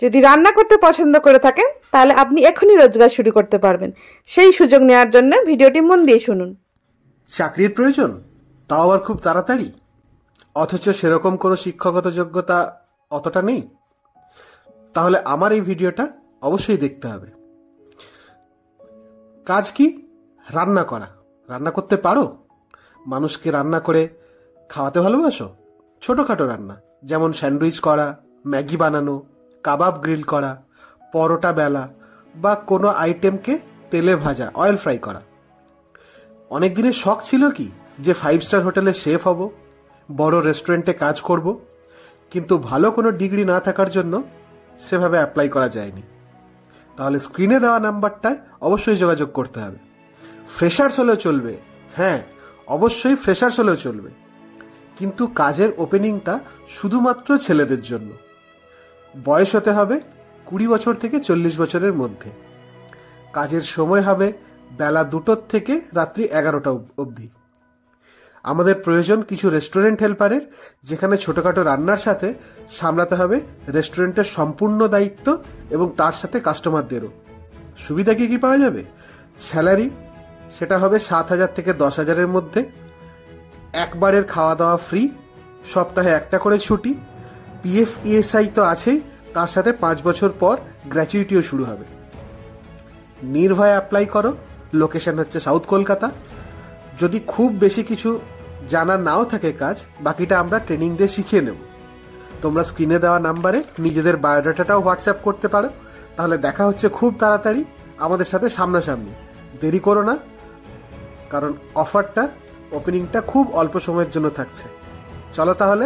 যদি রান্না করতে পছন্দ করে থাকেন তাহলে আপনি এখনই রোজগার শুরু করতে পারবেন। সেই সুযোগ নেওয়ার জন্য ভিডিওটি মন দিয়ে শুনুন। চাকরির প্রয়োজন, তাও আবার খুব তাড়াতাড়ি, অথচ সেরকম কোনো শিক্ষাগত যোগ্যতা অতটা নেই? তাহলে আমার এই ভিডিওটা অবশ্যই দেখতে হবে। কাজ কি? রান্না করা। রান্না করতে পারো? মানুষকে রান্না করে খাওয়াতে ভালোবাসো? ছোটোখাটো রান্না, যেমন স্যান্ডউইচ করা, ম্যাগি বানানো, কাবাব গ্রিল করা, পরোটা বেলা, বা কোনো আইটেমকে তেলে ভাজা, অয়েল ফ্রাই করা। অনেক দিনের শখ ছিল কি যে 5 স্টার হোটেলে শেফ হব, বড় রেস্টুরেন্টে কাজ করব, কিন্তু ভালো কোনো ডিগ্রি না থাকার জন্য সেভাবে অ্যাপ্লাই করা যায়নি। তাহলে স্ক্রিনে দেওয়া নাম্বারটায় অবশ্যই যোগাযোগ করতে হবে। ফ্রেশার্স হলেও চলবে, হ্যাঁ অবশ্যই ফ্রেশার্স হলেও চলবে, কিন্তু কাজের ওপেনিংটা শুধুমাত্র ছেলেদের জন্য। বয়স হতে হবে 20 বছর থেকে 40 বছরের মধ্যে। কাজের সময় হবে বেলা 2টো থেকে রাত্রি 11টা অবধি। আমাদের প্রয়োজন কিছু রেস্টুরেন্ট হেল্পারের, যেখানে ছোটোখাটো রান্নার সাথে সামলাতে হবে রেস্টুরেন্টের সম্পূর্ণ দায়িত্ব এবং তার সাথে কাস্টমারদেরও। সুবিধা কি পাওয়া যাবে? স্যালারি সেটা হবে 7,000 থেকে 10,000-এর মধ্যে। একবারের খাওয়া দাওয়া ফ্রি, সপ্তাহে একটা করে ছুটি, পিএফ ইএসআই তো আছেই, তার সাথে 5 বছর পর গ্র্যাচুইটিও শুরু হবে। নির্ভয়ে অ্যাপ্লাই করো। লোকেশন হচ্ছে সাউথ কলকাতা। যদি খুব বেশি কিছু জানা নাও থাকে কাজ, বাকিটা আমরা ট্রেনিং দিয়ে শিখিয়ে নেব। তোমরা স্ক্রিনে দেওয়া নাম্বারে নিজেদের বায়োডাটাটাও হোয়াটসঅ্যাপ করতে পারো। তাহলে দেখা হচ্ছে খুব তাড়াতাড়ি আমাদের সাথে সামনাসামনি। দেরি করো না, কারণ অফারটা, ওপেনিংটা খুব অল্প সময়ের জন্য থাকছে। চলো তাহলে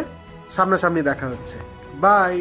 সামনাসামনি দেখা হচ্ছে। বাই।